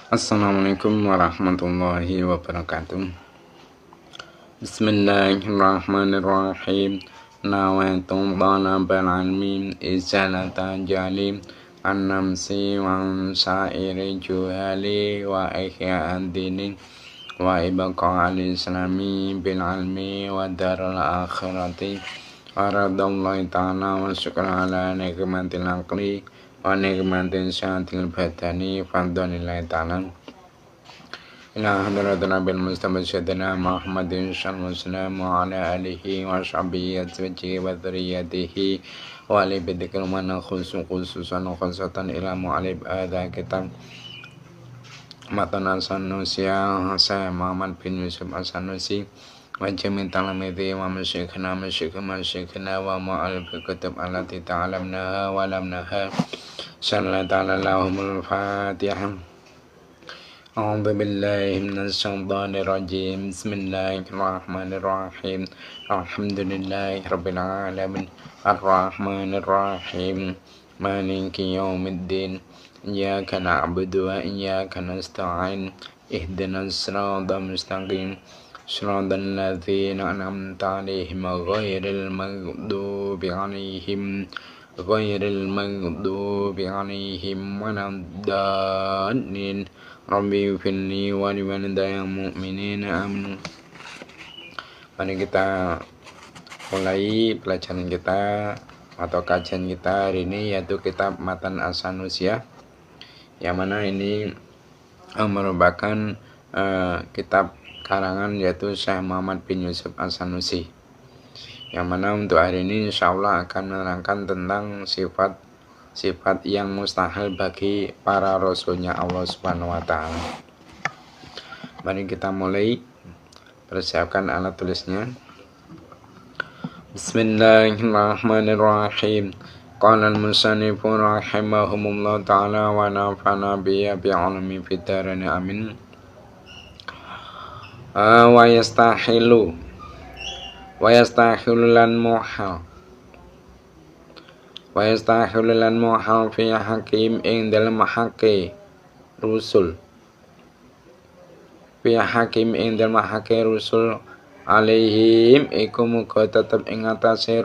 Assalamualaikum warahmatullahi wabarakatuh. Bismillahirrahmanirrahim. Nawaitu talabal ilmi izalata jalim an-namsi wa sa'iri juhali wa ihya'ad dinin wa ibqa al-islami bil ilmi wa daral akhirati wa radallahi ta'ala wa syukra ala nikmatil aqli wa nikmatin syahatil badani fadhanillahi ta'ala ila hadratin nabil mustafa syedina Muhammadin sallallahu alaihi wa ala alihi wa sahbihi azwajihi wa dzurriyyatihi wa ali bidikal mana khususan khusatan ila mu'alib adha kitab matan Sanusia saya Muhammad bin Yusuf Sanusi wa jami' talamidhi wa masyikhna wa mu'alib kutub allati ta'alamnaha wa lamnaha sallallahu ta'ala lahumul fatihah. A'udzu billahi minasy syaithanir rajim. Bismillahirrahmanirrahim. Alhamdulillahirabbil alamin. Arrahmanir rahim. Maliki yaumiddin. Iyyaka na'budu wa iyyaka nasta'in. Ihdinas siratal mustaqim. Shiratal ladzina an'amta 'alaihim ghairil maghdubi 'alaihim waladdallin. Rabbi firli wa liwalidayya mu'minina amin. Mari kita mulai pelajaran kita atau kajian kita hari ini, yaitu kitab Matan As-Sanusiah, yang mana ini merupakan kitab karangan yaitu Syekh Muhammad bin Yusuf As-Sanusi, yang mana untuk hari ini insyaallah akan menerangkan tentang sifat yang mustahil bagi para rasulnya Allah Subhanahu wa ta'ala. Mari kita mulai, persiapkan alat tulisnya. Bismillahirrahmanirrahim. Qala al-musannifu rahimahumullah ta'ala wa nafa'na bi'ilmi fid dharain amin. Wa yastahilu lan muhal wa yastahilu lan muhal fi hakim ing dalam haqqi rusul alaihim iku muga tetep ing atase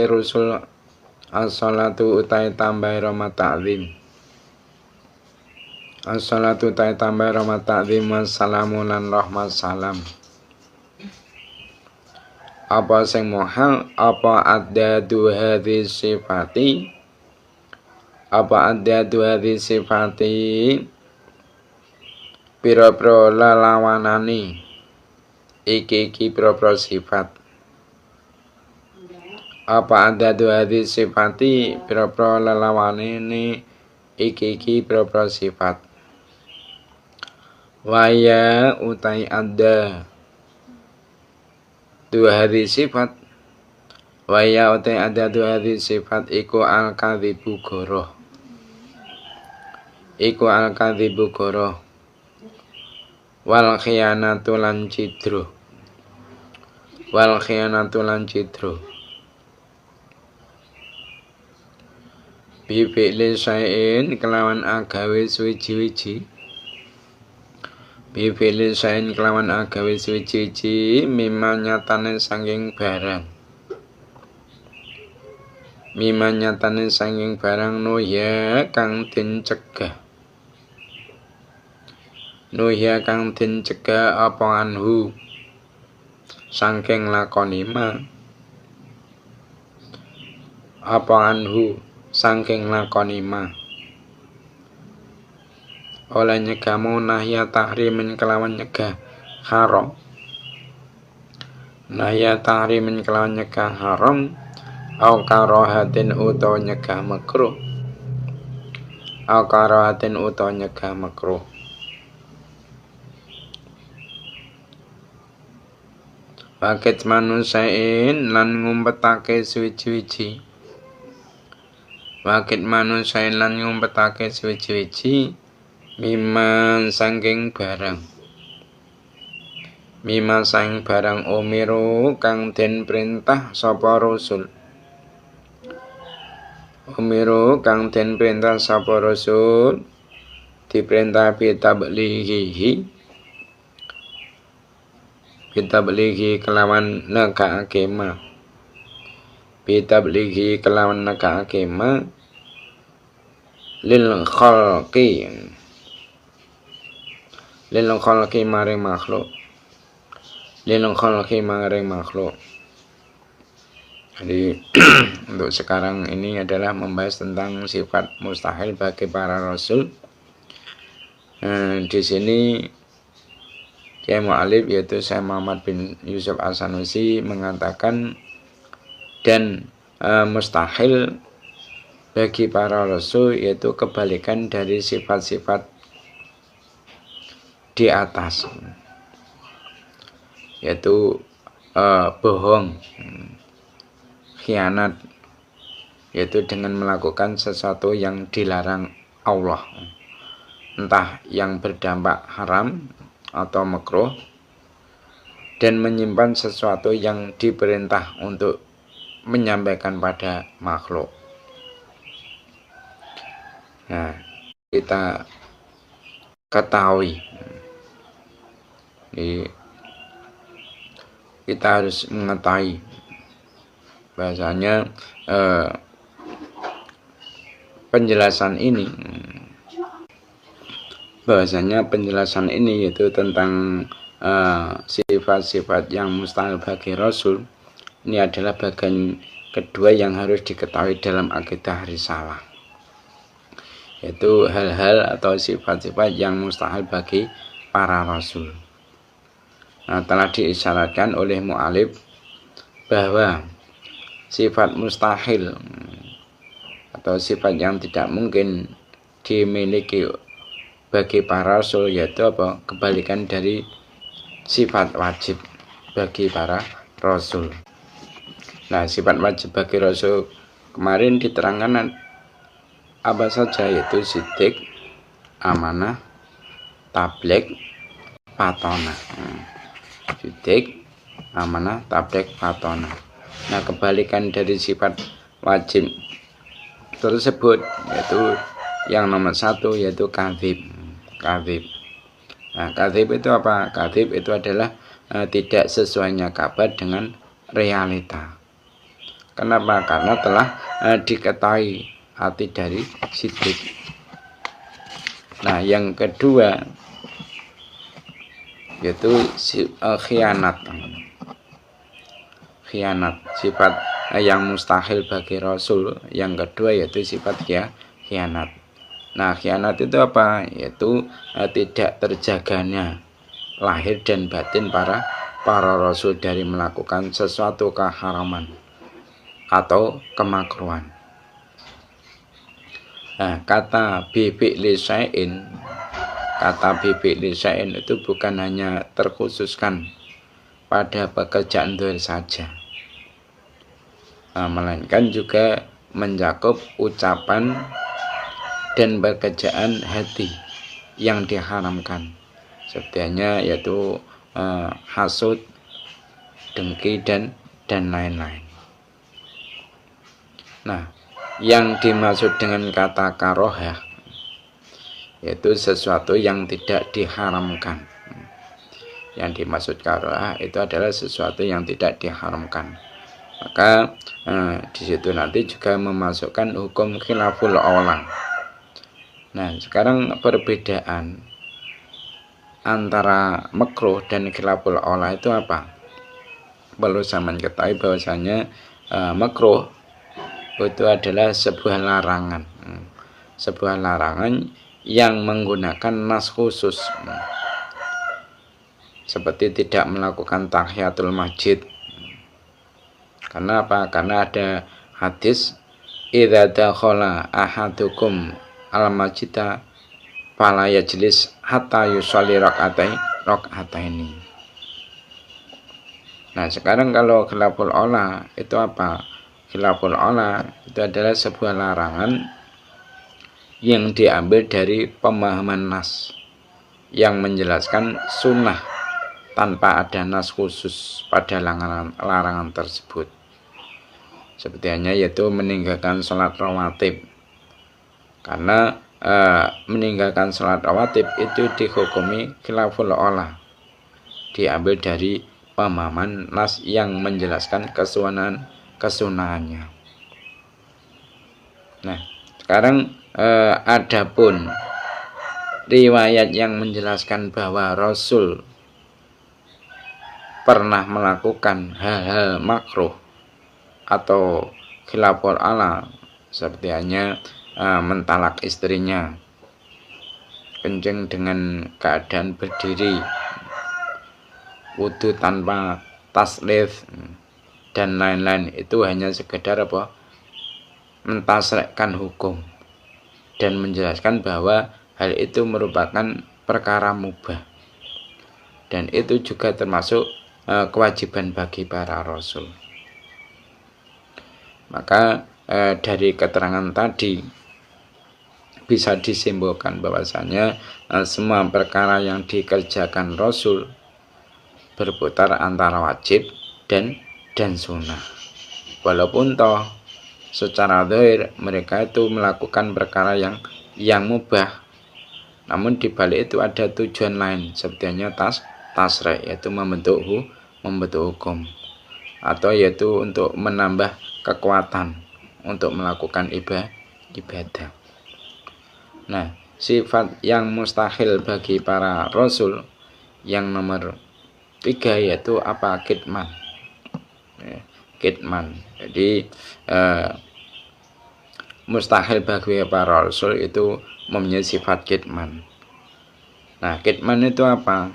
rusul as-salatu utai tambah rahmat ta'zim wassalamu lan rahmat salam. Apa sing muhal? Apa addadu hadhihi sifati pira-pira lelawanane iki pira-pira sifat. Apa addadu hadhihi sifati pira-pira lelawanane iki pira-pira sifat. Waya utai adda dua hadis sifat. Waya utai ada dua hadis sifat iku al-kadzibu goroh wal khiyanatu lan cidro bi fi'li syai'in kelawan agawe suwiji-wiji mimma nyatane sanging barang nuhya kang den cegah apa anhu sangking lakoni ma oleh nyegamu nahya tahrimin kelawan nyegah haram au karahatin utawa nyegah makruh Pakit manusain lan ngumpetake suwiji-wiji Mima sangking barang umiru kang den perintah sapa rasul Umiru kang den perintah sapa rasul diperintah bitablighi kelawan nekake ma bitablighi kelawan nekake ma lil khalqi maring makhluk. Jadi untuk sekarang ini adalah membahas tentang sifat mustahil bagi para rasul. Di sini Kiai Mu'alif yaitu Syekh Muhammad bin Yusuf As-Sanusi mengatakan dan mustahil bagi para rasul yaitu kebalikan dari sifat-sifat di atas, yaitu bohong, khianat, yaitu dengan melakukan sesuatu yang dilarang Allah, entah yang berdampak haram atau makruh, dan menyimpan sesuatu yang diperintah untuk menyampaikan pada makhluk. Nah, kita ketahui, kita harus mengetahui bahasanya penjelasan ini yaitu tentang sifat-sifat yang mustahil bagi Rasul. Ini adalah bagian kedua yang harus diketahui dalam akidah risalah, yaitu hal-hal atau sifat-sifat yang mustahil bagi para Rasul. Nah, telah diisyaratkan oleh mu'alif bahwa sifat mustahil atau sifat yang tidak mungkin dimiliki bagi para rasul yaitu apa? Kebalikan dari sifat wajib bagi para rasul. Nah, sifat wajib bagi rasul kemarin diterangkan apa saja, yaitu sidik, amanah, tabligh, patonah. Sidik, amanah, tabligh, patonah. Nah, kebalikan dari sifat wajib tersebut yaitu yang nomor satu yaitu kadzib. Nah, kadzib itu apa? Kadzib itu adalah tidak sesuainya kabar dengan realita. Kenapa? Karena telah diketahui arti dari sidik. Nah, yang kedua yaitu khianat, sifat yang mustahil bagi Rasul. Yang kedua yaitu sifat khianat. Nah, khianat itu apa? Yaitu tidak terjaganya lahir dan batin para Rasul dari melakukan sesuatu keharaman atau kemakruhan. Nah, kata bibik lisain itu bukan hanya terkhususkan pada pekerjaan dohir saja, melainkan juga mencakup ucapan dan pekerjaan hati yang diharamkan, sepertinya yaitu hasud, dengki, dan lain-lain. Nah, yang dimaksud dengan kata karohah yaitu sesuatu yang tidak diharamkan. Yang dimaksud karohah itu adalah sesuatu yang tidak diharamkan. Maka di situ nanti juga memasukkan hukum khilaful aula. Nah, sekarang perbedaan antara makruh dan khilaful aula itu apa? Perlu zaman ketahui bahwasanya makruh itu adalah sebuah larangan. Sebuah larangan yang menggunakan nas khusus. Seperti tidak melakukan tahiyatul masjid. Karena apa? Karena ada hadis idza dakhala ahadukum al-masjida fala yajlis hatta yusalli rak'ataini. Nah, sekarang kalau khilaful aula itu apa? Khilaful aula itu adalah sebuah larangan yang diambil dari pemahaman nas yang menjelaskan sunnah tanpa ada nas khusus pada larangan tersebut. seperti hanya yaitu meninggalkan sholat rawatib. Karena meninggalkan sholat rawatib itu dihukumi khilaful aula, diambil dari pemahaman nas yang menjelaskan kesunahannya. Nah, sekarang adapun riwayat yang menjelaskan bahwa Rasul pernah melakukan hal-hal makruh atau khilaful aula, seperti hanya mentalak istrinya, kencing dengan keadaan berdiri, wudu tanpa taslif dan lain-lain, itu hanya sekedar mentasrekkan hukum dan menjelaskan bahwa hal itu merupakan perkara mubah, dan itu juga termasuk kewajiban bagi para rasul. Maka dari keterangan tadi bisa disimpulkan bahwasanya semua perkara yang dikerjakan Rasul berputar antara wajib dan sunnah. Walaupun toh secara zahir mereka itu melakukan perkara yang mubah, namun di balik itu ada tujuan lain, sepertinya tasrih, yaitu membentuk hukum, atau yaitu untuk menambah kekuatan untuk melakukan ibadah. Nah, sifat yang mustahil bagi para rasul yang nomor 3 yaitu apa? Kitman. Jadi mustahil bagi para rasul itu mempunyai sifat kitman. Nah, kitman itu apa?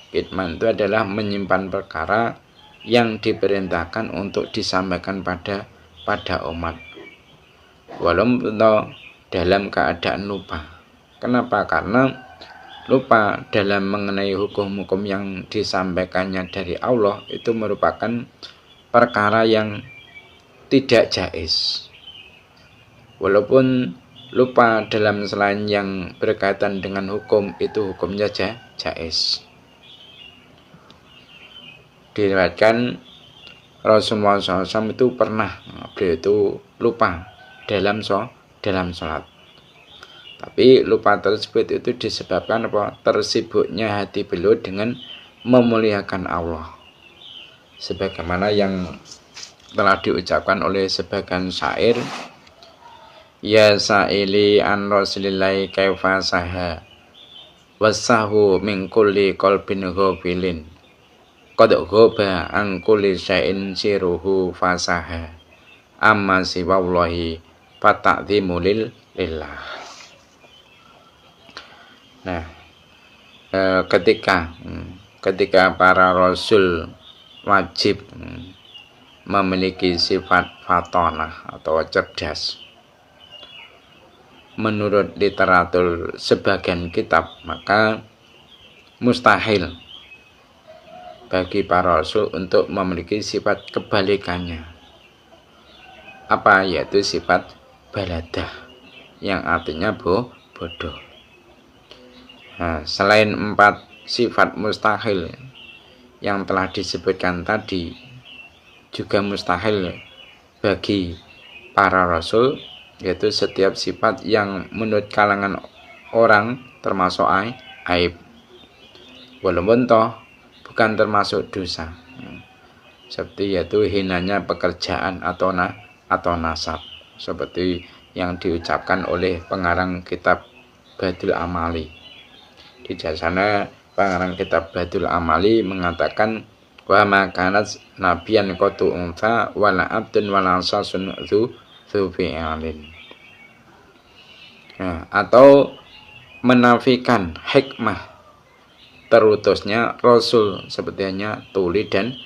Kitman itu adalah menyimpan perkara yang diperintahkan untuk disampaikan pada umat, walaupun dalam keadaan lupa. Kenapa? Karena lupa dalam mengenai hukum-hukum yang disampaikannya dari Allah itu merupakan perkara yang tidak jaiz. Walaupun lupa dalam selain yang berkaitan dengan hukum, itu hukumnya jaiz. Diriwayatkan Rasulullah SAW itu pernah, beliau itu lupa dalam sholat. Tapi lupa tersebut itu disebabkan tersibuknya hati beliau dengan memuliakan Allah, sebagaimana yang telah diucapkan oleh sebagian syair, ya sa'ili an rasulillahi kaifa saha wasahu min kulli qalbin ghafilin qad ghaba an kulli syai'in siruhu fasaha amma siwallahi fata'dhimu lillah. Nah, ketika para rasul wajib memiliki sifat fatonah atau cerdas, menurut literatur sebagian kitab, maka mustahil bagi para rasul untuk memiliki sifat kebalikannya. Apa? Yaitu sifat baladah, yang artinya bodoh. Nah, selain 4 sifat mustahil yang telah disebutkan tadi, juga mustahil bagi para rasul, yaitu setiap sifat yang menurut kalangan orang termasuk aib, walaupun toh bukan termasuk dosa, seperti yaitu hinanya pekerjaan atau nasab, seperti yang diucapkan oleh pengarang kitab Badul Amali. Di sana pengarang kitab Badul Amali mengatakan, wa makanat nabiyan qatu unsa wala abdun wala sasun dzu fi'alin. Nah, atau menafikan hikmah terutusnya rasul, sepertinya tuli dan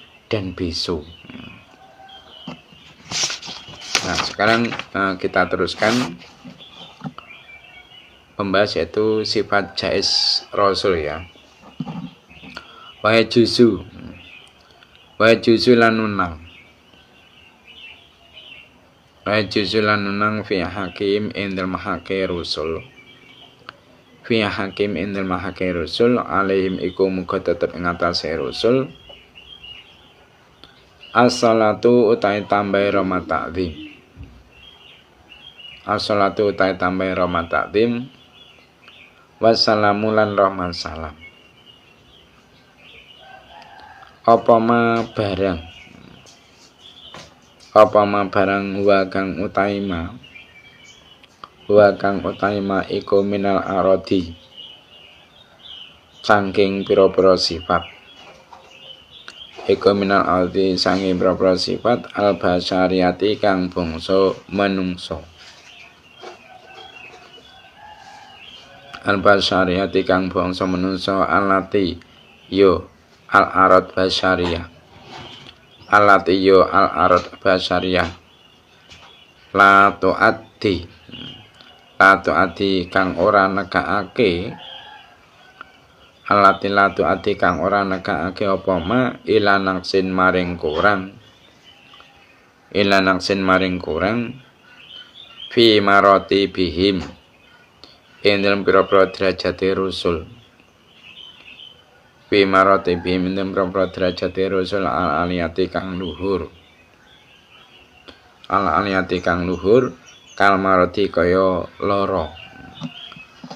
bisu. Nah, sekarang kita teruskan membahas yaitu sifat jaiz rasul ya. Wa juzu lanunang. Wa juzu lanunang fi hakim indal mahaqi rusul. Fi hakim indal mahaqi rusul alaihim iku muga tetep ing atase rasul As-salatu utai tambahi rahmat ta'zim. As-salatu utai tambahi rahmat ta'zim. Wassalamu lan rahmat salam. Apa ma barang wa kang utaima iku minal arodi saking pira-pira sifat. Iku minal arodi saking pira-pira sifat al-basyariyati kang bangsa manungsa. Al-basyariyati kang bangsa manungsa alati yo al-arad basyariyah. Alati yo al-arad basyariyah. La tu'addi kang ora nekake. Alati la tu'addi kang ora nekake apa ma ila naksin maring kurang fi marati bihim ing dalem pira-pira derajate rusul. Fi marati bihim ing dalem pira-pira derajate rusul al-aliyati kang luhur. Al-aliyati kang luhur kal marati kaya lara.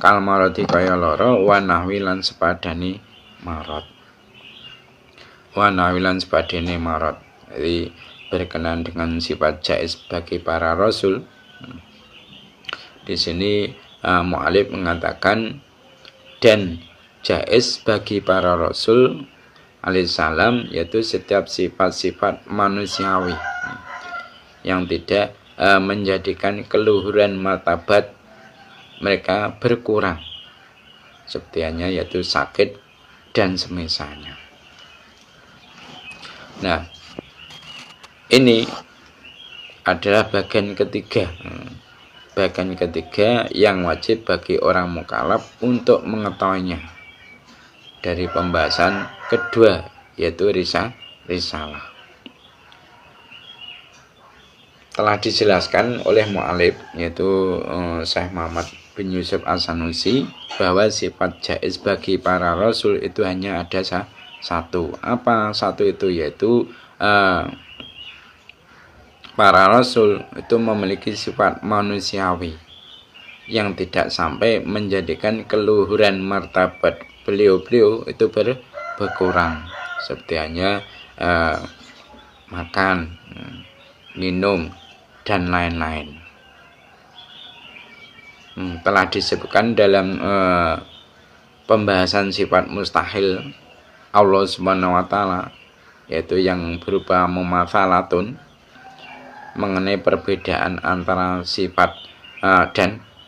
Kal marati kaya lara wa nahwi lan sepadane marat. Jadi berkenaan dengan sifat jaiz bagi para rasul. Di sini mu'alif mengatakan dan jaiz bagi para rasul alaihissalam yaitu setiap sifat-sifat manusiawi yang tidak menjadikan keluhuran martabat mereka berkurang, seperti yaitu sakit dan semisalnya. Nah, ini adalah bagian ketiga yang wajib bagi orang mukallaf untuk mengetahuinya dari pembahasan kedua, yaitu risalah. Telah dijelaskan oleh mu'alif, yaitu Syekh Muhammad bin Yusuf As-Sanusi, bahwa sifat jaiz bagi para rasul itu hanya ada satu. Apa satu itu? Yaitu para rasul itu memiliki sifat manusiawi yang tidak sampai menjadikan keluhuran martabat beliau itu berkurang, seperti makan, minum, dan lain-lain. Telah disebutkan dalam pembahasan sifat mustahil Allah Subhanahu wa taala, yaitu yang berupa mumatsalatun, mengenai perbedaan antara sifat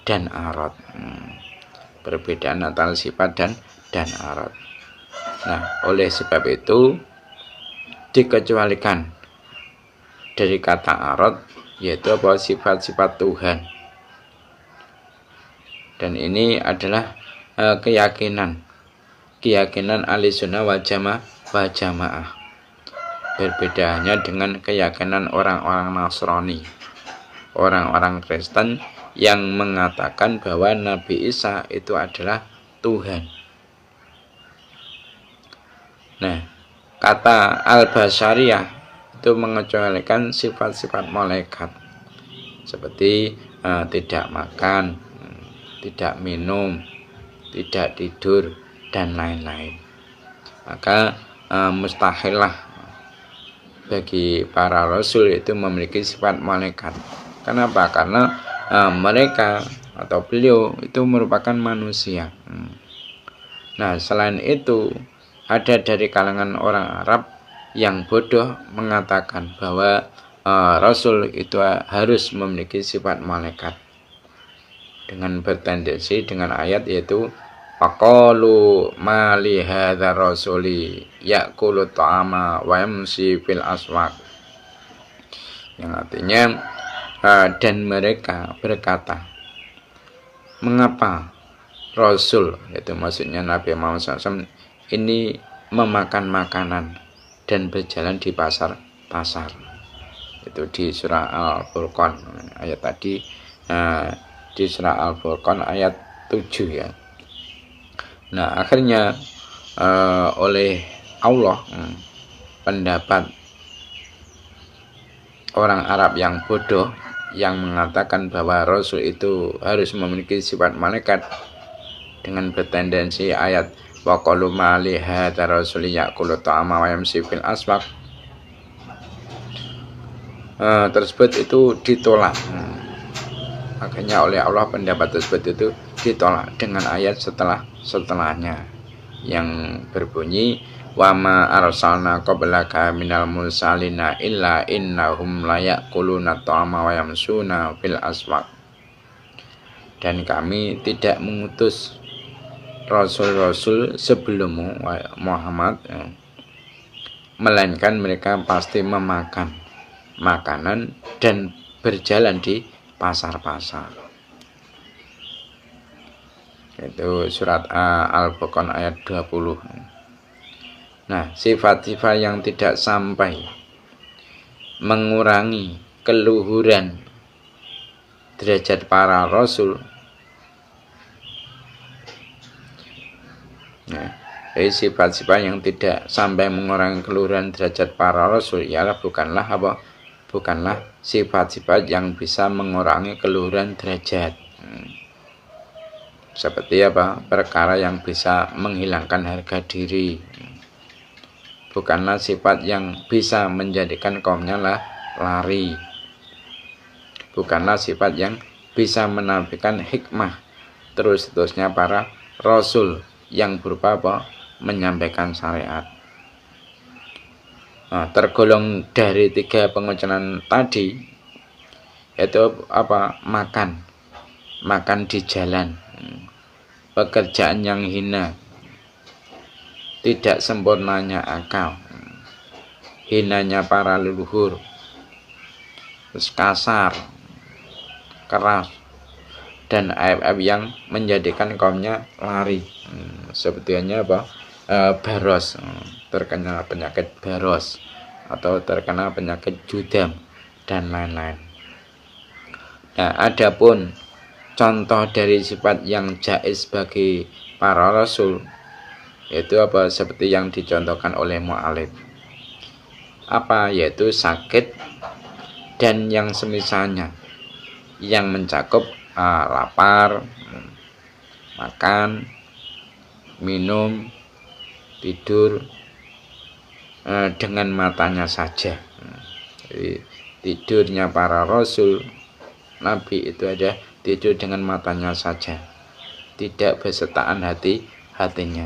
dan arad. Perbedaan antara sifat dan arad. Nah, oleh sebab itu dikecualikan dari kata arad, yaitu apa? Sifat-sifat Tuhan. Dan ini adalah keyakinan Ahlussunnah wal Jamaah. Berbedanya dengan keyakinan orang-orang Nasrani, orang-orang Kristen yang mengatakan bahwa Nabi Isa itu adalah Tuhan. Nah, kata al-basyariyah itu mengecualikan sifat-sifat malaikat, seperti tidak makan, tidak minum, tidak tidur, dan lain-lain. Maka mustahillah bagi para rasul itu memiliki sifat malaikat. Kenapa? Karena mereka atau beliau itu merupakan manusia. Nah, selain itu ada dari kalangan orang Arab yang bodoh mengatakan bahwa rasul itu harus memiliki sifat malaikat, dengan bertendensi dengan ayat yaitu faqalu ma li hadzal rasuli ya'kulu ta'ama wa yamshi fil aswaq, yang artinya dan mereka berkata, mengapa rasul, yaitu maksudnya Nabi Muhammad SAW, ini memakan makanan dan berjalan di pasar. Itu di surah Al-Furqan ayat tadi, di surah Al-Furqan ayat 7 ya. Nah, akhirnya oleh Allah pendapat orang Arab yang bodoh yang mengatakan bahwa Rasul itu harus memiliki sifat malaikat dengan bertendensi ayat wa qalu ma li hadza rasul ya'kulu ta'ama wa yamshi fil aswaq tersebut itu ditolak. Makanya oleh Allah pendapat tersebut itu ditolak dengan ayat setelahnya yang berbunyi wa ma arsalna qablaka minal mursalina illa innahum layakuluna ta'ama wa yamsuna fil aswaq. Dan kami tidak mengutus rasul-rasul sebelummu Muhammad melainkan mereka pasti memakan makanan dan berjalan di pasar-pasar. Itu surat Al-Baqarah ayat 20. Nah, sifat-sifat yang tidak sampai mengurangi keluhuran derajat para rasul. Nah, sifat-sifat yang tidak sampai mengurangi keluhuran derajat para rasul ialah bukanlah sifat-sifat yang bisa mengurangi keluhuran derajat. Seperti perkara yang bisa menghilangkan harga diri. Bukanlah sifat yang bisa menjadikan kaumnya lari. Bukanlah sifat yang bisa menampilkan hikmah terus-terusnya para rasul yang berupa menyampaikan syariat. Tergolong dari 3 pengucapan tadi itu makan di jalan, pekerjaan yang hina, tidak sempurnanya akal, hinanya para leluhur, terus kasar, keras, dan aib-aib yang menjadikan kaumnya lari. Sebetulnya baros, terkena penyakit baros atau terkena penyakit judam dan lain-lain. Nah, adapun contoh dari sifat yang jaiz bagi para rasul yaitu seperti yang dicontohkan oleh mu'alif. Yaitu sakit dan yang semisalnya yang mencakup lapar, makan, minum, tidur dengan matanya saja. Jadi, tidurnya para rasul Nabi itu ada tidur dengan matanya saja, tidak besertaan hatinya.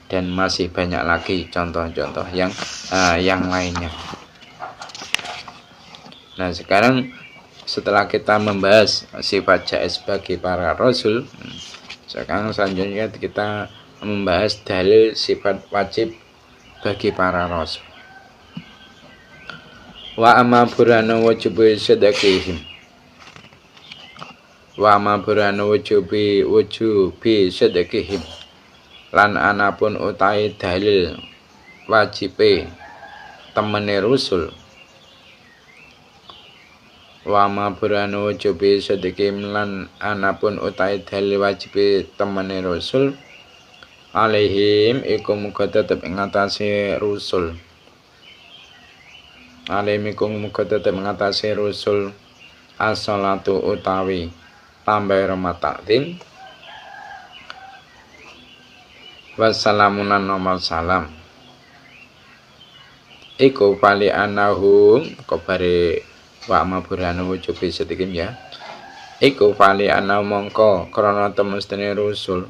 Dan masih banyak lagi contoh-contoh yang lainnya. Nah, sekarang setelah kita membahas sifat jaiz bagi para rasul, sekarang selanjutnya kita membahas dalil sifat wajib bagi para rasul. Wa amma burhanu wujubi sadaqihim. Wa amma burhanu wujubi sadaqihim. Lan anapun utai dalil wajibe temene rasul. Wa ma burhanu wujubi sadaqihim lan anapun utai dalil wajibe temene rasul alaihim iku muga tetep ing atase rasul. Alaihim iku muga tetep ing atase rasul as-shalatu utawi tambah rahmat takdim wassalamun nomor salam iku pali anahum kabare wa ma burhanu wujubi sedikim ya iku pali ana mongko krana temestene rasul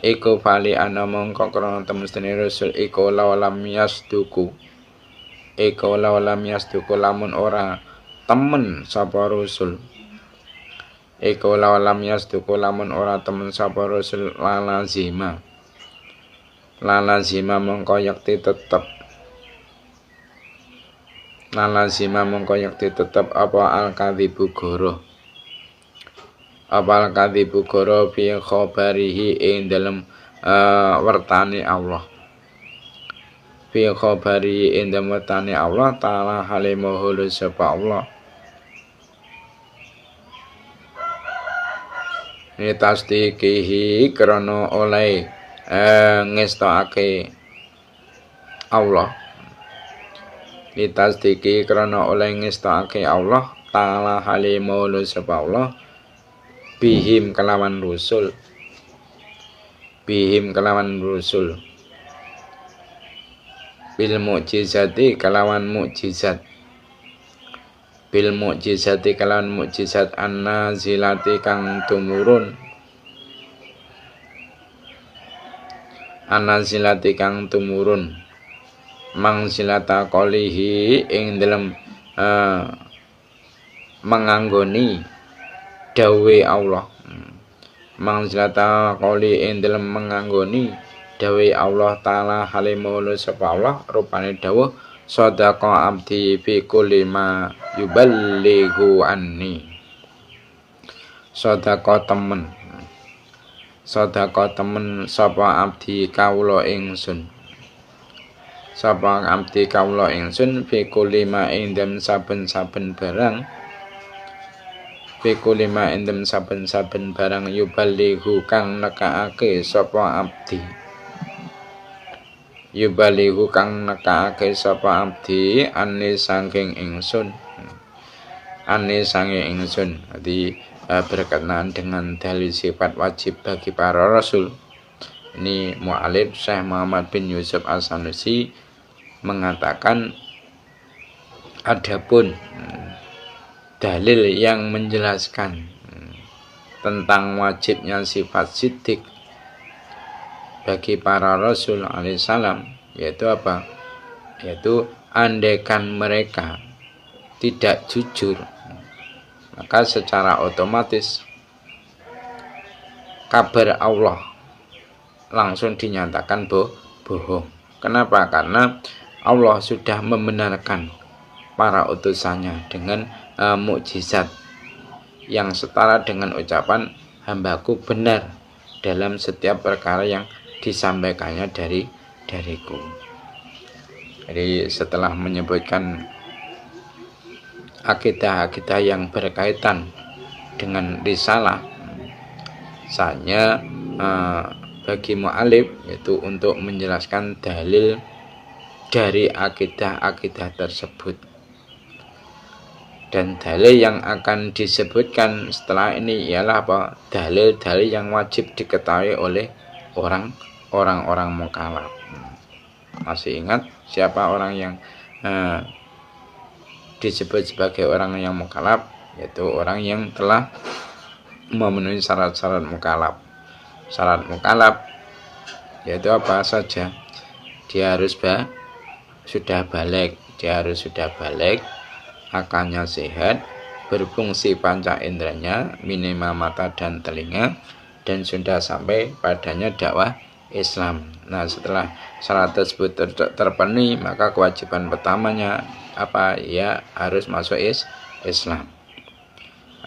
iku pali ana mongko krana temestene rasul iku lawalam yasduku lamun ora temen sapa rasul iku lawalam yasduku lamun ora temen sapa rasul lalazima mongko yakti tetep apa al-kadzibu goro fi khabarihi ing dalem wertane Allah fi khabarihi ing dalem wertane Allah ta'ala halimahu sapa Allah ni tasdiqihi krana oleh ngestokake Allah litasdiki krana oleh ngestokake Allah taala halimul sapa Allah bihim kelawan rusul bil mukjizati kelawan mukjizat kelawan mukjizat annazilati kang tumurun mangsilata qolihi ing dalem menganggoni dawe Allah mangsilata qoli ing dalem menganggoni dawe Allah taala halimul sapa Allah rupane dawuh sadaqa abdi fi kulli ma yuballighu anni sadaqa temen sapa abdi kawula ingsun fi kulli ma ing dalem saben-saben barang yuballighu kang nekaake sapa abdi anni saking ingsun jadi berkenaan dengan dalil sifat wajib bagi para rasul. Ini mu'alif Syekh Muhammad bin Yusuf As-Sanusi mengatakan adapun dalil yang menjelaskan tentang wajibnya sifat siddiq bagi para rasul alaihissalam, yaitu apa? Yaitu andaikan mereka tidak jujur, maka secara otomatis kabar Allah langsung dinyatakan bohong. Kenapa? Karena Allah sudah membenarkan para utusannya dengan mukjizat yang setara dengan ucapan hambaku benar dalam setiap perkara yang disampaikannya dariku. Jadi setelah menyebutkan akidah-akidah yang berkaitan dengan risalah, saatnya bagi mu'alif yaitu untuk menjelaskan dalil dari akidah-akidah tersebut. Dan dalil yang akan disebutkan setelah ini ialah apa? Dalil-dalil yang wajib diketahui oleh orang-orang mukallaf. Masih ingat siapa orang yang disebut sebagai orang yang mukallaf? Yaitu orang yang telah memenuhi syarat-syarat mukallaf. Syarat mukallaf yaitu apa saja? Dia harus sudah balik, akalnya sehat, berfungsi panca inderanya, minimal mata dan telinga, dan sudah sampai padanya dakwah Islam. Nah, setelah syarat tersebut terpenuhi, maka kewajiban pertamanya apa? Ya harus masuk Islam.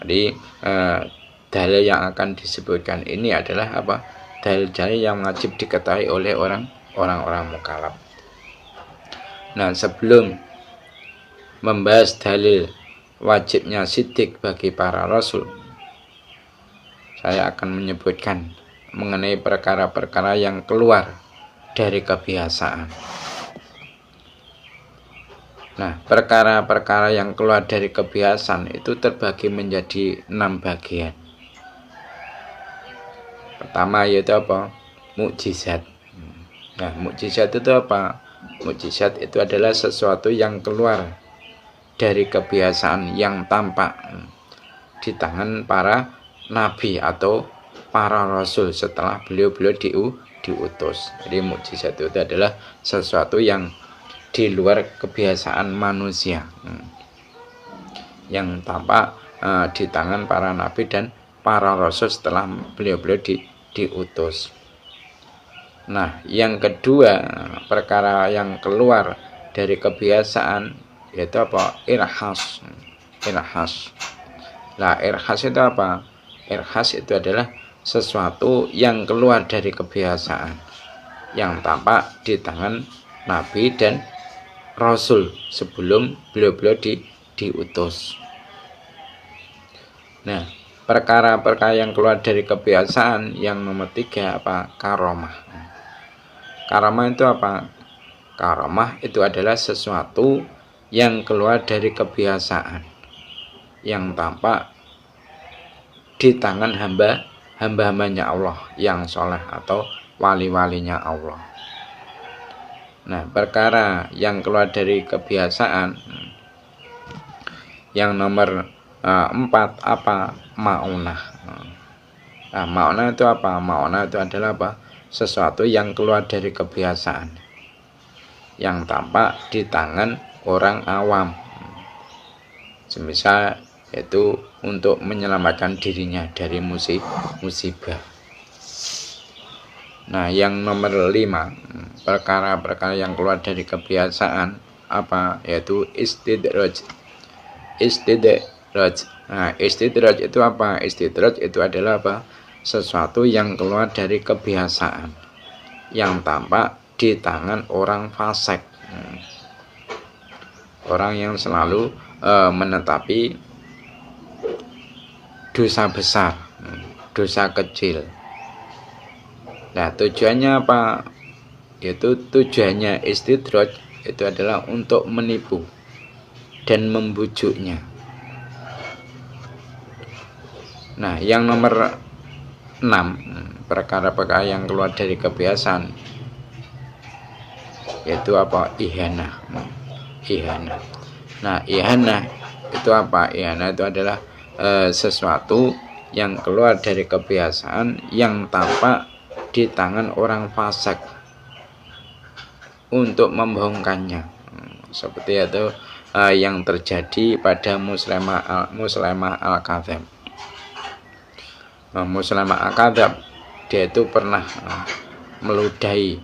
Jadi dalil yang akan disebutkan ini adalah apa? Dalil-dalil yang wajib diketahui oleh orang-orang mukallaf. Nah, sebelum membahas dalil wajibnya siddiq bagi para rasul, saya akan menyebutkan mengenai perkara-perkara yang keluar dari kebiasaan. Nah, perkara-perkara yang keluar dari kebiasaan itu terbagi menjadi 6 bagian. Pertama yaitu apa? Mukjizat. Nah, mukjizat itu apa? Mukjizat itu adalah sesuatu yang keluar dari kebiasaan yang tampak di tangan para nabi atau para rasul setelah beliau diutus. Jadi mukjizat itu adalah sesuatu yang di luar kebiasaan manusia, yang tampak di tangan para nabi dan para rasul setelah beliau diutus. Nah, yang kedua, perkara yang keluar dari kebiasaan yaitu apa? Irhas. Nah, irhas itu apa? Irhas itu adalah sesuatu yang keluar dari kebiasaan, yang tampak di tangan nabi dan rasul sebelum beliau diutus. Nah, perkara-perkara yang keluar dari kebiasaan yang nomor 3 apa? Karomah. Karomah itu apa? Karomah itu adalah sesuatu yang keluar dari kebiasaan, yang tampak di tangan hamba-hambanya Allah yang soleh atau wali-walinya Allah. Nah, perkara yang keluar dari kebiasaan, yang nomor 4 apa? Ma'unah. Nah, ma'unah itu apa? Ma'unah itu adalah apa? Sesuatu yang keluar dari kebiasaan, yang tampak di tangan orang awam. Semisal itu untuk menyelamatkan dirinya dari musibah. Nah, yang nomor 5, perkara-perkara yang keluar dari kebiasaan apa? Yaitu istidraj. Nah, istidraj itu apa? Istidraj itu adalah apa? Sesuatu yang keluar dari kebiasaan, yang tampak di tangan orang fasik. Orang yang selalu menetapi dosa besar, dosa kecil. Nah, tujuannya apa? Yaitu tujuannya istidraj itu adalah untuk menipu dan membujuknya. Nah, yang nomor 6, perkara-perkara yang keluar dari kebiasaan, yaitu apa? Ihanah. Nah, ihanah itu apa? Ihanah itu adalah sesuatu yang keluar dari kebiasaan, yang tampak di tangan orang fasik untuk membohongkannya. Seperti itu yang terjadi pada Muslimah Al-Kadzab. Muslimah Al-Kadzab, dia itu pernah meludahi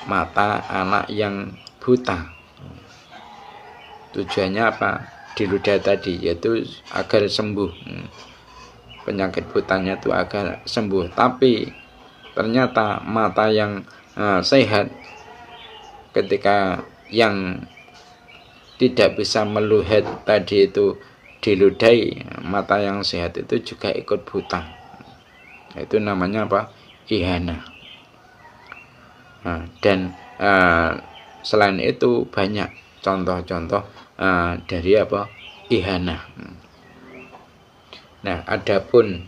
mata anak yang buta. Tujuannya apa? Diludahi tadi yaitu agar sembuh, penyakit butanya itu agar sembuh. Tapi ternyata mata yang sehat, ketika yang tidak bisa melihat tadi itu diludahi, mata yang sehat itu juga ikut buta. Itu namanya apa? Ihanah. Dan selain itu banyak contoh-contoh dari apa? Ihanah. Nah, adapun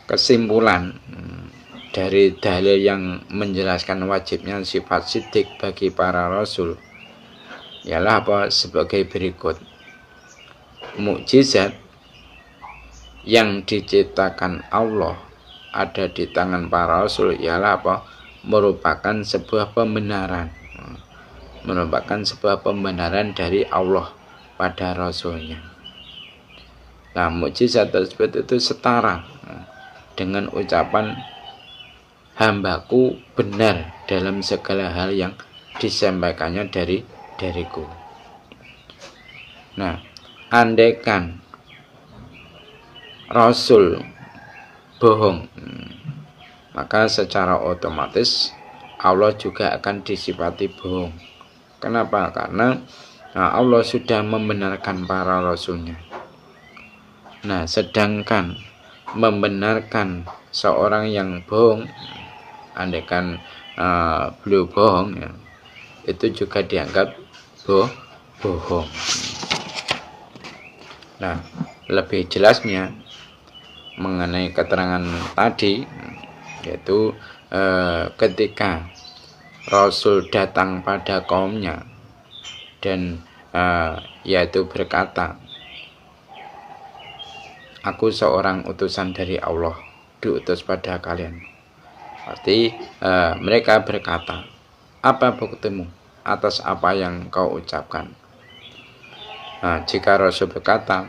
kesimpulan dari dalil yang menjelaskan wajibnya sifat siddiq bagi para rasul ialah apa? Sebagai berikut. Mukjizat yang diciptakan Allah ada di tangan para rasul ialah apa? Merupakan sebuah pembenaran, dari Allah pada rasulnya. Nah, mukjizat tersebut itu setara dengan ucapan hambaku benar dalam segala hal yang disampaikannya dariku. Nah, andaikan Rasul bohong, maka secara otomatis Allah juga akan disifati bohong. Kenapa? Karena Allah sudah membenarkan para rasulnya. Nah, sedangkan membenarkan seorang yang bohong, andaikan beliau bohong, ya, itu juga dianggap bohong. Nah, lebih jelasnya mengenai keterangan tadi, yaitu ketika Rasul datang pada kaumnya dan yaitu berkata, aku seorang utusan dari Allah, diutus pada kalian. Arti mereka berkata, apa buktimu atas apa yang kau ucapkan? Nah, jika Rasul berkata,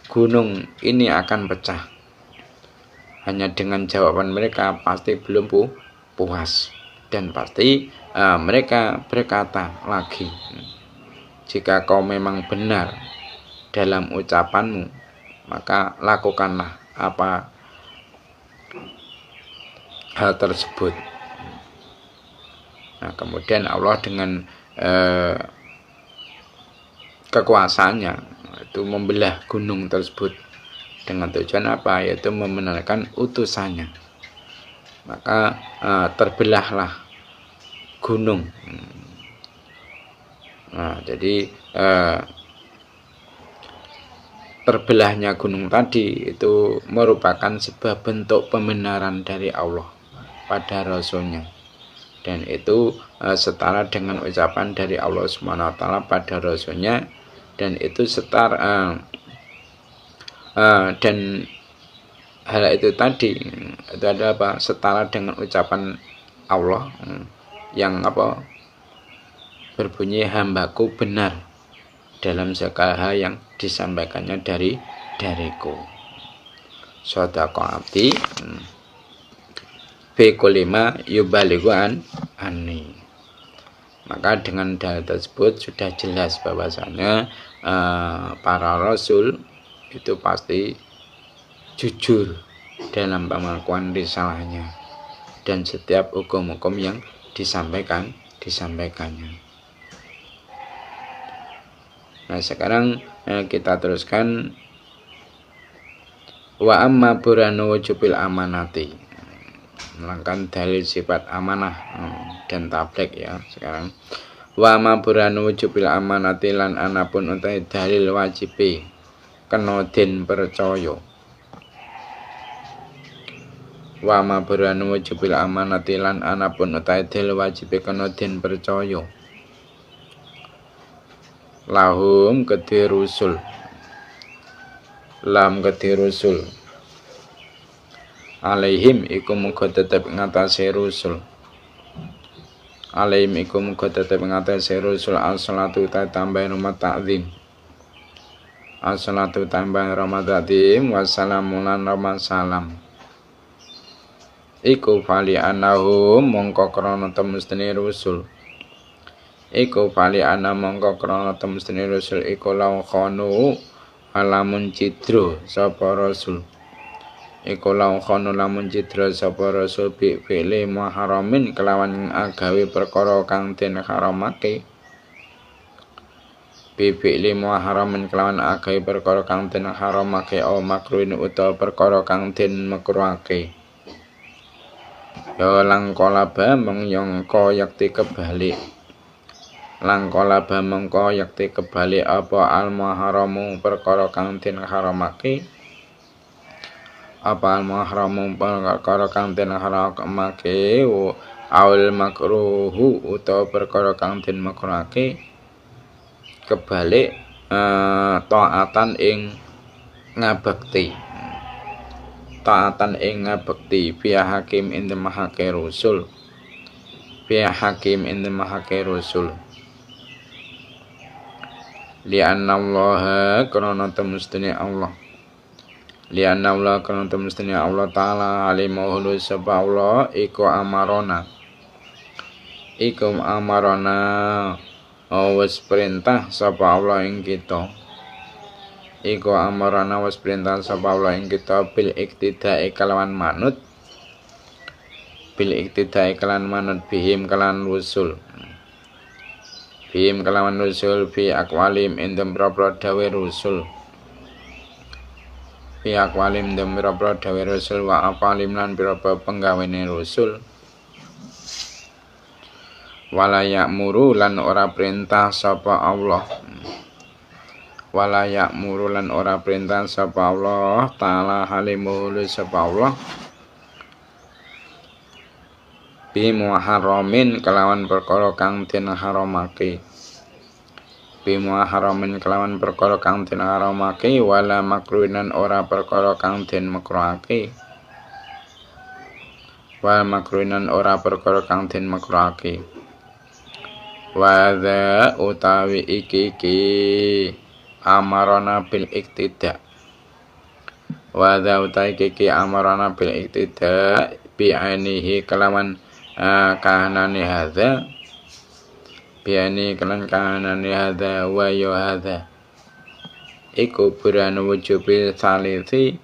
gunung ini akan pecah, hanya dengan jawaban mereka pasti belum puas, dan pasti mereka berkata lagi, jika kau memang benar dalam ucapanmu, maka lakukanlah apa hal tersebut. Nah, kemudian Allah dengan kekuasaannya itu membelah gunung tersebut dengan tujuan apa? Yaitu membenarkan utusannya. Maka terbelahlah gunung Nah, jadi terbelahnya gunung tadi itu merupakan sebuah bentuk pembenaran dari Allah pada Rasulnya, dan itu setara dengan ucapan dari Allah Subhanahu wa taala pada Rasulnya, dan itu setara dan hal itu tadi itu adalah apa, setara dengan ucapan Allah yang apa, berbunyi hambaku benar dalam segala hal yang disampaikannya dariku. Sadaqa abdi fi kulli ma yubalighu anni. Maka dengan dalil tersebut sudah jelas bahwasanya para rasul itu pasti jujur dalam pengakuan risalahnya dan setiap hukum-hukum yang disampaikannya. Nah, sekarang kita teruskan. Wa amma buranu wujubil amanati, melangkan dalil sifat amanah dan tabligh ya. Sekarang wa amma buranu wujubil amanati lan anapun utahe dalil wajibe kena den percaya. Wa amma buranu wujubil amanati lan anapun utahe dalil wajibe kena den percaya. Lahum kedhe rusul, lam kedhe rusul, alaihim iku muga tetep ngatasi rusul, alaihim iku muga tetep ngatasi rusul as-salatu tambah rumah ta'zim, as-salatu tambah rumah ta'zim, wassalamu lan rumah salam. Iku fali anahum mongko krana temustene rusul, iku fali ana mongko krana temustene rasul iku law khanu alamun cidra sapa rasul, iku law khanu lamun cidra sapa rasul bi fi'li muharramin kelawan agawe perkara kang den haramake, bi fi'li muharramin kelawan agawe perkara kang den haramake o makruhin utawa perkara kang den makruhake. Ya langkala mong yangka yakti kebalik, langkala mongko yakti kebalik apa al muharramu perkara kang den haramake, apa al muharramu perkara kang den haramake awal makruhu utawa perkara kang den makruhake, kebalik taatan ing ngabekti, taatan ing ngabekti via hakim ing mahake rusul, via hakim ing mahake rusul. Li'anna Allah karena temustine Allah, li'anna Allah karena temustine Allah ta'ala alimuhulu sapa Allah iku amarona, iku amarona wis perintah sapa Allah ing kita, iku amarona wis perintah sapa Allah ing kita bil iktida'i kalawan manut, bil iktida'i kalawan manut bihim kalawan rusul, bihim kalawan rusul fi aqwalim indem boro dawe rusul, fi aqwalim indem boro dawe rusul wa afalim lan boro penggawene rusul. Wala ya'muru lan ora perintah sapa Allah, wala ya'muru lan ora perintah sapa Allah ta'ala halimul sapa Allah bi muharramin kelawan perkara kang den haramake, bi muharramin kelawan perkara kang den haramake, wala makruhinan ora perkara kang den makruhake, wala makruhinan ora perkara kang den makruhake. Wa dza utawi iki amarana bil iktida, wa dza utawi iki amarana bil iktida bi ainihi kelawan kahanane hadza, biani kelan kahanane hadza wa ya hadza iku buranu wujubil salisi,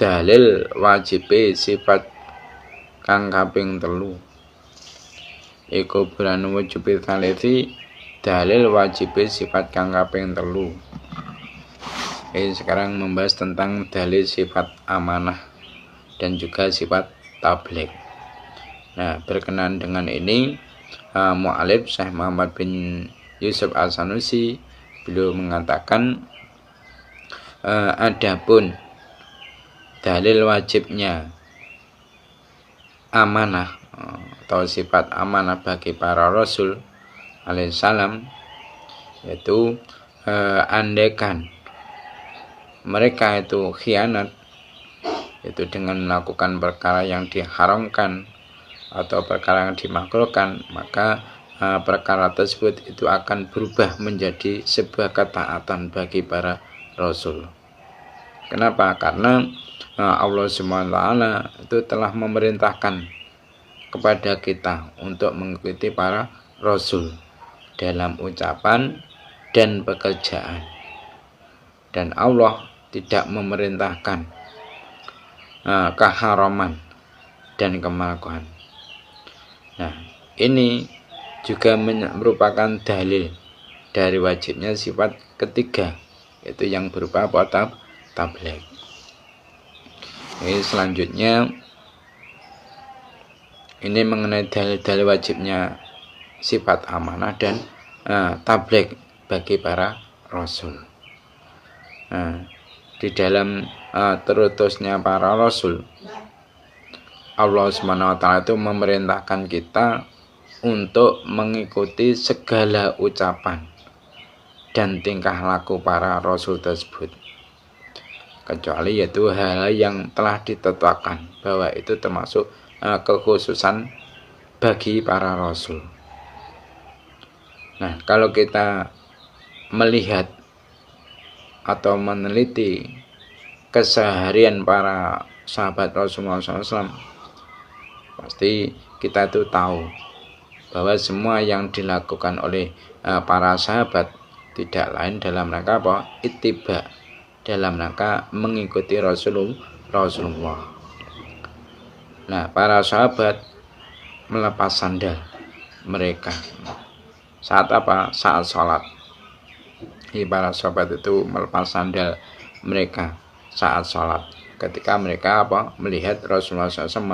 dalil wajibe sifat kang kaping 3, iku buranu wujubil salisi, dalil wajibe sifat kang kaping 3. Ini sekarang membahas tentang dalil sifat amanah dan juga sifat tabligh. Nah, berkenaan dengan ini mu'alif Syekh Muhammad bin Yusuf Al-Sanusi, beliau mengatakan adapun dalil wajibnya amanah atau sifat amanah bagi para rasul alaihissalam, yaitu andaikan mereka itu khianat, yaitu dengan melakukan perkara yang diharamkan atau perkara yang dimakruhkan, maka perkara tersebut itu akan berubah menjadi sebuah ketaatan bagi para rasul. Kenapa? Karena Allah SWT itu telah memerintahkan kepada kita untuk mengikuti para rasul dalam ucapan dan pekerjaan, dan Allah tidak memerintahkan keharaman dan kemakruhan. Nah, ini juga merupakan dalil dari wajibnya sifat ketiga, yaitu yang berupa tabligh. Ini selanjutnya ini mengenai dalil-dalil wajibnya sifat amanah dan tabligh bagi para rasul. Di dalam terutusnya para rasul, Allah SWT itu memerintahkan kita untuk mengikuti segala ucapan dan tingkah laku para rasul tersebut, kecuali yaitu hal yang telah ditetapkan bahwa itu termasuk kekhususan bagi para rasul. Nah, kalau kita melihat atau meneliti keseharian para sahabat Rasulullah SAW, pasti kita itu tahu bahwa semua yang dilakukan oleh para sahabat tidak lain dalam rangka apa? Ittiba, dalam rangka mengikuti Rasulullah. Nah, para sahabat melepas sandal mereka saat apa? Saat sholat. Para sahabat itu melepas sandal mereka saat sholat, ketika mereka melihat Rasulullah SAW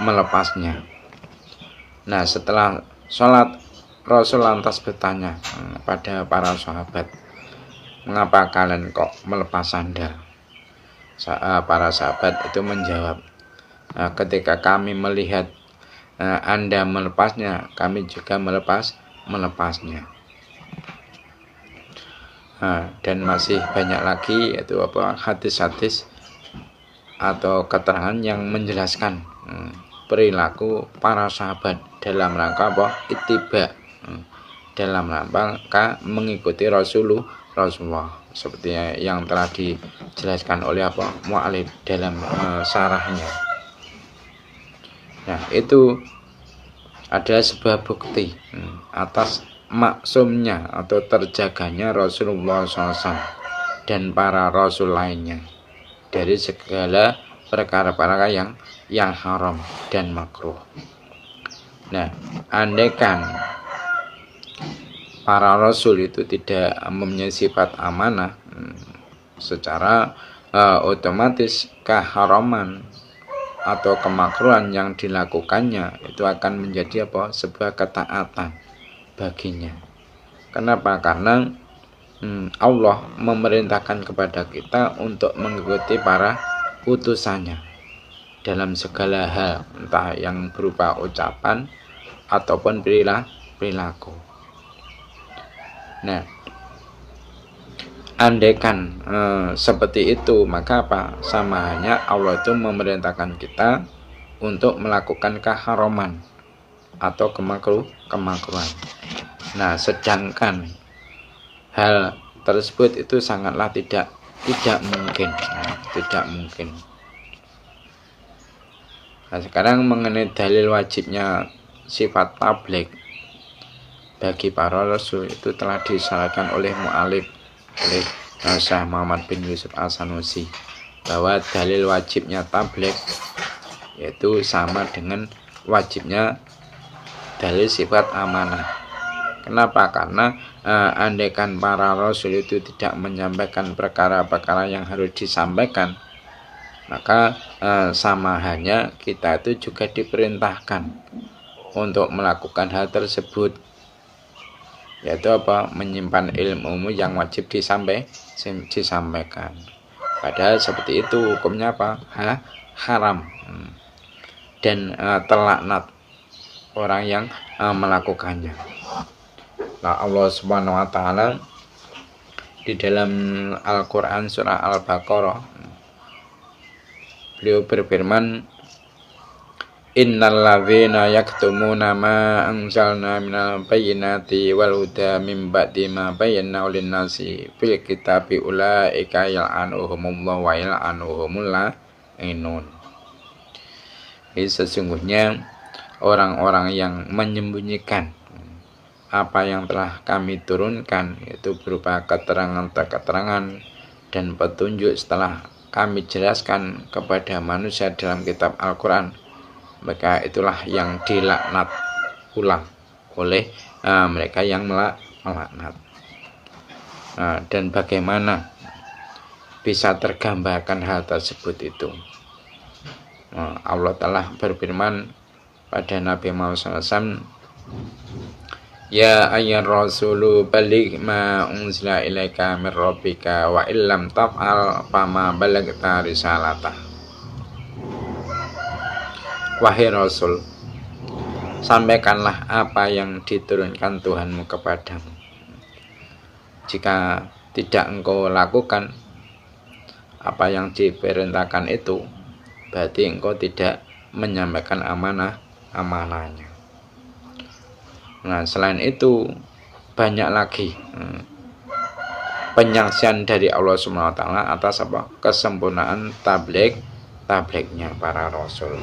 melepasnya. Nah, setelah sholat, Rasul lantas bertanya pada para sahabat, mengapa kalian kok melepas sandal? Para sahabat itu menjawab, ketika kami melihat Anda melepasnya, kami juga melepasnya. Dan masih banyak lagi, yaitu hadis-hadis atau keterangan yang menjelaskan perilaku para sahabat dalam rangka ittiba, dalam rangka mengikuti Rasulullah, seperti yang telah dijelaskan oleh mu'alif dalam syarahnya. Nah, itu adalah sebuah bukti atas maksumnya atau terjaganya Rasulullah SAW dan para rasul lainnya dari segala perkara-perkara yang haram dan makruh. Nah, andaikan para rasul itu tidak mempunyai sifat amanah, secara otomatis keharaman atau kemakruhan yang dilakukannya itu akan menjadi sebuah ketaatan baginya. Kenapa? Karena Allah memerintahkan kepada kita untuk mengikuti para utusannya dalam segala hal, entah yang berupa ucapan ataupun perilaku. Nah, andaikan seperti itu, maka sama hanya Allah itu memerintahkan kita untuk melakukan keharaman atau kemakruhan. Nah, sedangkan hal tersebut itu sangatlah tidak mungkin, tidak mungkin. Nah, sekarang mengenai dalil wajibnya sifat tabligh bagi para rasul, itu telah disyaratkan oleh mu'alif, oleh Syekh Muhammad bin Yusuf Al-Sanusi, bahwa dalil wajibnya tabligh yaitu sama dengan wajibnya dalil sifat amanah. Kenapa? Karena andaikan para rasul itu tidak menyampaikan perkara-perkara yang harus disampaikan, maka sama hanya kita itu juga diperintahkan untuk melakukan hal tersebut, yaitu apa? Menyimpan ilmu yang wajib disampaikan. Padahal seperti itu hukumnya apa? Haram dan terlaknat orang yang melakukannya. Nah, Allah Subhanahu wa taala di dalam Al-Qur'an surah Al-Baqarah beliau berfirman, Innal ladzina yaktumuna ma anzalna minal bayyinati wal huda min ba'di ma bayyana lin-nasi fil kitabi ulaika yal'anuhumullahu wa yal'anuhumul la'inun. Sesungguhnya orang-orang yang menyembunyikan apa yang telah kami turunkan, yaitu berupa keterangan dan petunjuk setelah kami jelaskan kepada manusia dalam kitab Al-Quran, maka itulah yang dilaknat ulang oleh mereka yang melaknat. Dan bagaimana bisa tergambarkan hal tersebut itu? Allah telah berfirman pada Nabi Muhammad SAW, Ya ayyuhar rasulu balligh ma unzila ilaika min rabbika wa illam taf'al fama balaghta risalatah. Wahai Rasul, sampaikanlah apa yang diturunkan Tuhanmu kepadamu. Jika tidak engkau lakukan apa yang diperintahkan itu, berarti engkau tidak menyampaikan amanahnya. Nah, selain itu banyak lagi penyaksian dari Allah Subhanahu wa taala atas apa? Kesempurnaan tablignya para rasul.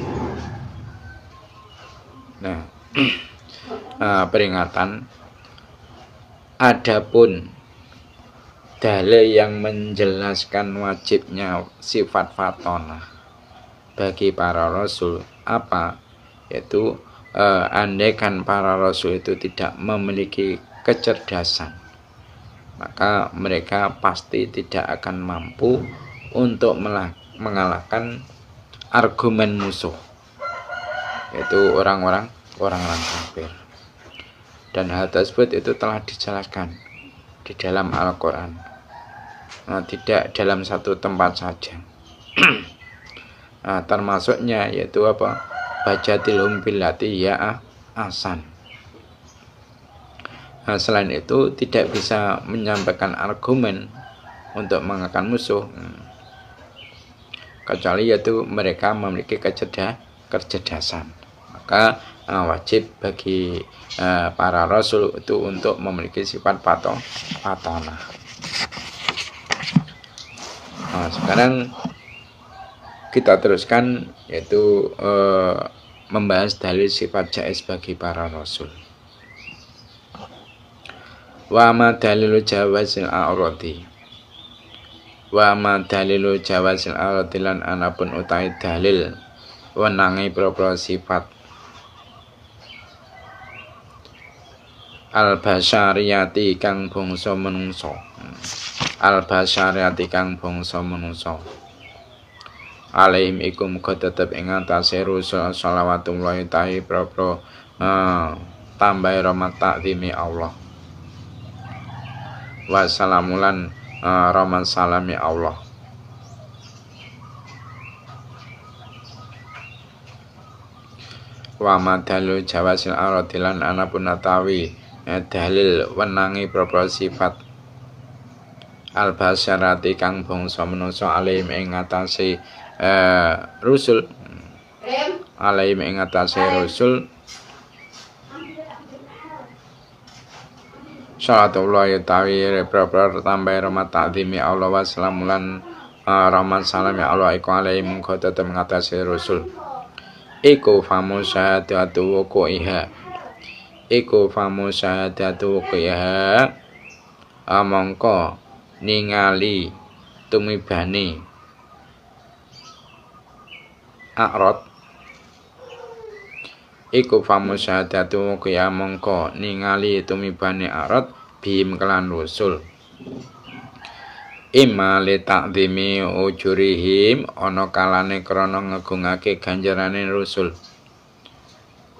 Nah, peringatan, adapun dalil yang menjelaskan wajibnya sifat fatonah bagi para rasul apa? Yaitu andaikan para rasul itu tidak memiliki kecerdasan, maka mereka pasti tidak akan mampu untuk mengalahkan argumen musuh, yaitu orang-orang kafir. Dan hal tersebut itu telah dijelaskan di dalam Al-Quran, tidak dalam satu tempat saja. Termasuknya yaitu apa? Bajatilhum billati ya ahsan. Selain itu tidak bisa menyampaikan argumen untuk mengalahkan musuh, kecuali yaitu mereka memiliki kecerdasan. Maka wajib bagi para rasul itu untuk memiliki sifat fatonah. Sekarang kita teruskan, yaitu membahas dalil sifat jaiz bagi para rasul. Wa ma dalilu jawazil a'radi. Wa ma dalilu jawazil a'radi lan anapun utawi dalil wenangi propro sifat al-basyariyati kang bangsa menungso. Al-basyariyati kang bangsa menungso. Alaihim ikum tetep ing atase rusul shalawatullahi tahi propro tambahi rahmat takzimi Allah. Wassalamulan rahmat salami Allah. Wa madalu jawasil aradilan anapun atawi dalil wenangi propro sifat al-basyarati kang bangsa menungso alaihim ing atase rusul alaihim ing atase rusul salatullah tawi propro tambah rahmat ta'zimi Allah wassalamulan rahmat salam ya Allah iku alaihim mengko tetep ngatasi rusul iku famu syahadatu wuku'iha mongko ningali tumibani a'rad iku famu syahadatu wuku'iha mongko ningali tumibani a'rad bihim kelan rusul imma li ta'zimi ujurihim ana kalane krana ngegungake ganjarane rusul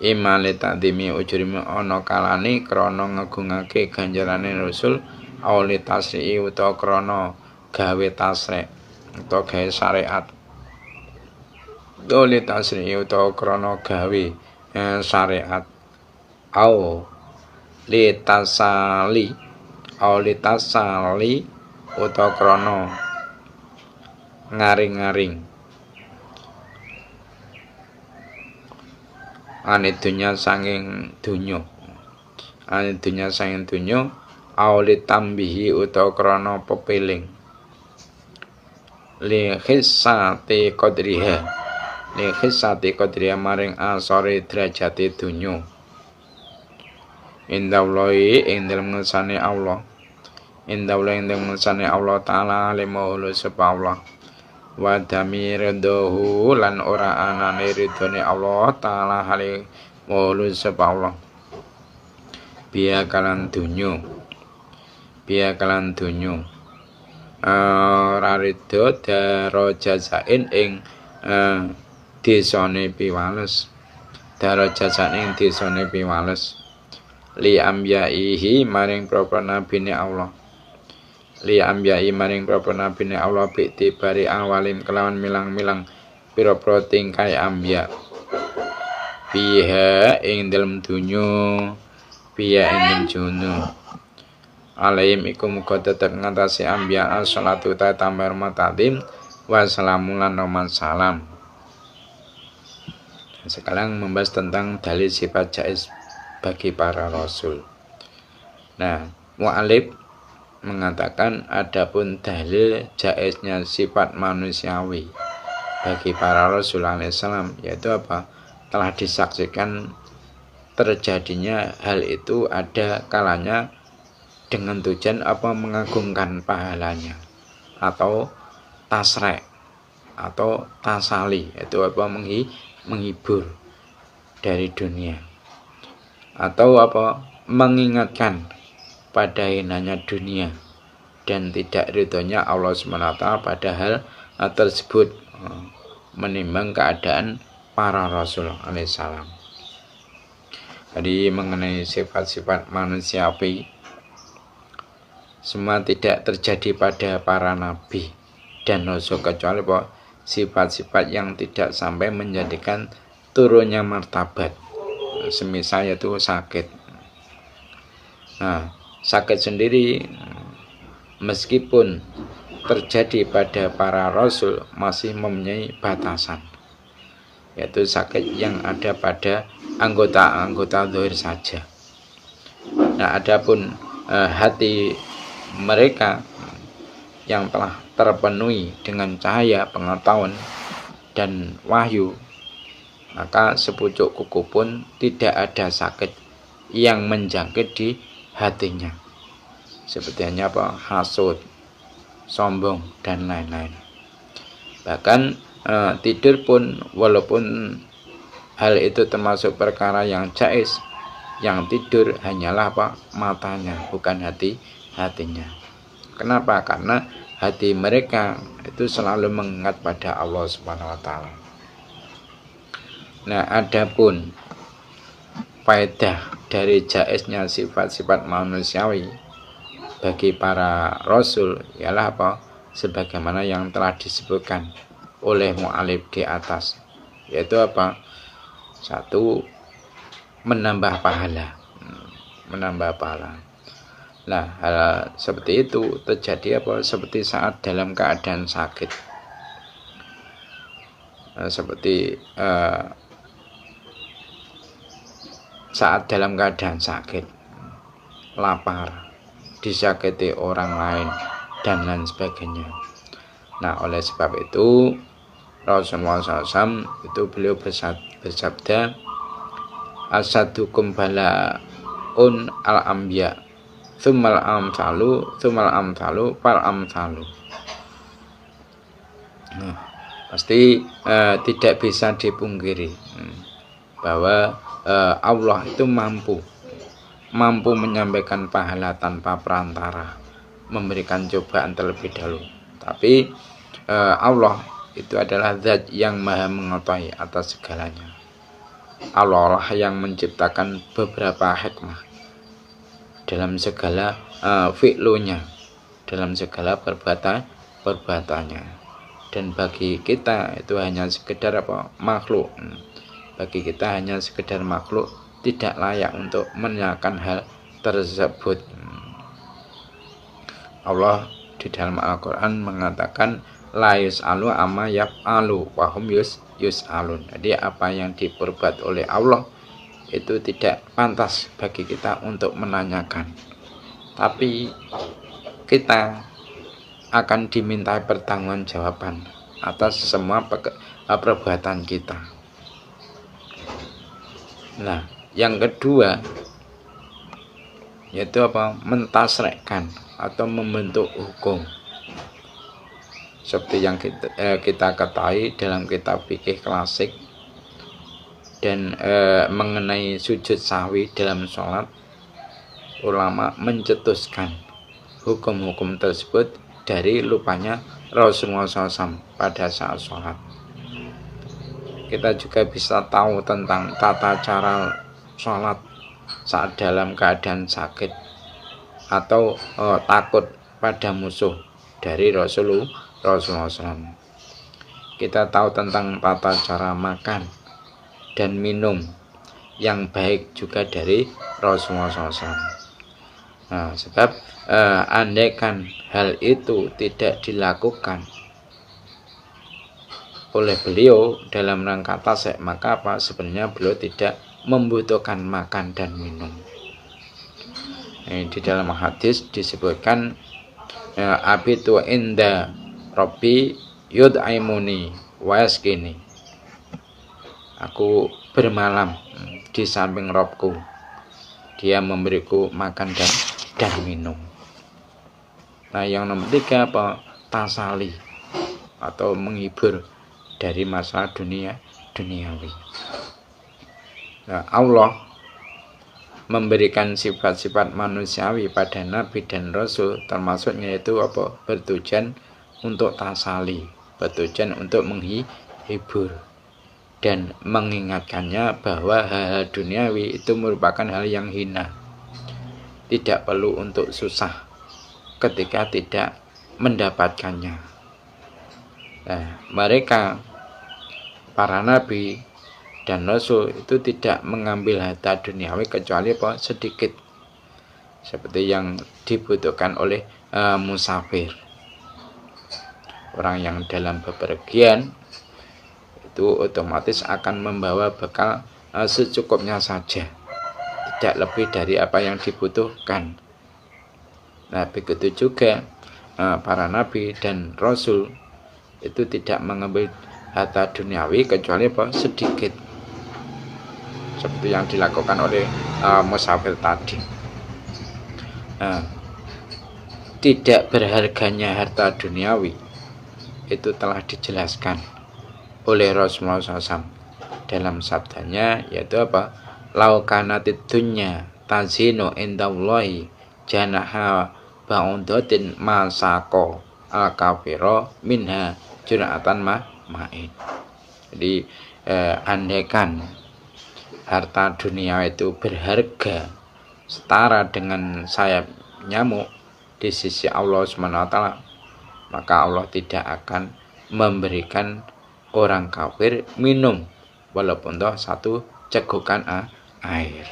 imale takdimi ujurime ana kalane krana ngagungake ganjarane rasul awli tasri utawa krana gawe tasrek utawa gawe syariat awli tasri utawa krana gawe syariat au li tasali utawa krana ngaring-ngaring ane dunya sanging dunya auli tambihi utawa krana pepeling li khissati qadriha maring asore derajate dunya indallahi ing dalem ngersane Allah taala limahulu sapa Allah wa damiridhu lan ora anane ridhone Allah taala hale mahulu sapa Allah biya kalan dunyo rarido daro jazain ing desane piwales li ambiyaihi maring para nabine Allah bi'tibari awalim kelawan milang-milang pira-pira tingkai ambiya biha ing dalem dunyo alaihim iku muga tetep ngatasi ambiya as-salatu ta tambar matatim wa salamulan noman salam. Sekarang membahas tentang dalil sifat jaiz bagi para rasul. Nah, mu'alif mengatakan adapun dalil jaiznya sifat manusiawi bagi para rasul alaihissalam yaitu apa? Telah disaksikan terjadinya hal itu ada kalanya dengan tujuan apa mengagungkan pahalanya atau tasrek atau tasali itu apa menghibur dari dunia atau apa mengingatkan pada hinanya dunia dan tidak ridhonya Allah SWT padahal tersebut menimbang keadaan para rasul alaihissalam. Jadi mengenai sifat-sifat manusiawi semua tidak terjadi pada para nabi dan rasul kecuali bahwa sifat-sifat yang tidak sampai menjadikan turunnya martabat semisal yaitu sakit. Nah, sakit sendiri meskipun terjadi pada para rasul masih mempunyai batasan, yaitu sakit yang ada pada anggota zahir saja. Nah, adapun hati mereka yang telah terpenuhi dengan cahaya pengetahuan dan wahyu, maka sepucuk kuku pun tidak ada sakit yang menjangkit di hatinya. Seperti hanya apa? Hasud, sombong dan lain-lain. Bahkan tidur pun walaupun hal itu termasuk perkara yang jaiz, yang tidur hanyalah apa? Matanya, bukan hatinya. Kenapa? Karena hati mereka itu selalu mengingat pada Allah Subhanahu wa taala. Nah, adapun faedah dari jaiznya sifat-sifat manusiawi bagi para rasul ialah apa? Sebagaimana yang telah disebutkan oleh mu'alif di atas, yaitu apa? Satu, menambah pahala. Nah, hal seperti itu terjadi apa? Seperti saat dalam keadaan sakit, seperti saat dalam keadaan sakit, lapar, disakiti orang lain dan lain sebagainya. Nah, oleh sebab itu Rasulullah SAW itu beliau bersabda, asadukum bala'un al-anbiya tsummal amsalu fal amsalu. Nah, pasti tidak bisa dipungkiri bahwa Allah itu mampu menyampaikan pahala tanpa perantara, memberikan cobaan terlebih dahulu. Tapi Allah itu adalah zat yang maha mengetahui atas segalanya. Allah lah yang menciptakan beberapa hikmah dalam segala fi'lunya, dalam segala perbuatannya. Dan bagi kita itu hanya sekedar makhluk. Bagi kita hanya sekedar makhluk, tidak layak untuk menanyakan hal tersebut. Allah di dalam Al-Quran mengatakan la yus'alu amma yaf'alu wa hum yus'alun. Jadi apa yang diperbuat oleh Allah itu tidak pantas bagi kita untuk menanyakan, tapi kita akan dimintai pertanggungjawaban atas semua perbuatan kita. Nah, yang kedua yaitu mentasrekkan atau membentuk hukum, seperti yang kita ketahui dalam kitab fikih klasik dan mengenai sujud sahwi dalam sholat, ulama mencetuskan hukum-hukum tersebut dari lupanya Rasulullah SAW pada saat sholat. Kita juga bisa tahu tentang tata cara sholat saat dalam keadaan sakit atau takut pada musuh dari Rasulullah SAW. Kita tahu tentang tata cara makan dan minum yang baik juga dari Rasulullah SAW. Nah, sebab andaikan hal itu tidak dilakukan oleh beliau dalam rangka tasek, maka sebenarnya beliau tidak membutuhkan makan dan minum. Di dalam hadis disebutkan abitu inda Rabbi yud'aimuni wa yaskini. Aku bermalam di samping Robku, dia memberiku makan dan minum. Nah, yang nomor 3 tasali atau menghibur dari masalah duniawi. Nah, Allah memberikan sifat-sifat manusiawi pada Nabi dan Rasul, termasuknya itu bertujuan untuk tasali, bertujuan untuk menghibur dan mengingatkannya bahwa hal-hal duniawi itu merupakan hal yang hina, tidak perlu untuk susah ketika tidak mendapatkannya. Nah, mereka para nabi dan rasul itu tidak mengambil harta duniawi kecuali sedikit, seperti yang dibutuhkan oleh musafir, orang yang dalam bepergian itu otomatis akan membawa bekal secukupnya saja, tidak lebih dari apa yang dibutuhkan. Nah, begitu juga para nabi dan rasul itu tidak mengambil harta duniawi kecuali sedikit, seperti yang dilakukan oleh musafir tadi. Tidak berharganya harta duniawi itu telah dijelaskan oleh Rasulullah SAW dalam sabdanya, yaitu lau kanatid dunya tazinu indallahi janaha ba'udatin masako al kafiro minha jur'atan ma'in. Jadi andaikan harta dunia itu berharga setara dengan sayap nyamuk di sisi Allah SWT, maka Allah tidak akan memberikan orang kafir minum walaupun satu cegukan air.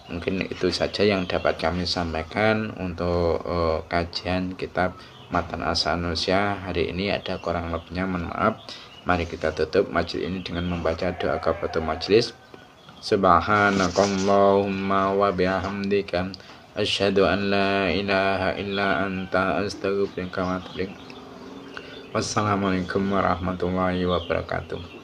Mungkin itu saja yang dapat kami sampaikan untuk kajian kitab Matan As-Sanusiyah hari ini. Ada kurang lebihnya, mohon maaf. Mari kita tutup majelis ini dengan membaca doa kafaratul majelis. Subhanakallahumma wa bihamdika asyhadu an la ilaha illa anta astaghfiruka wa atubu ilaik. Wassalamualaikum warahmatullahi wabarakatuh.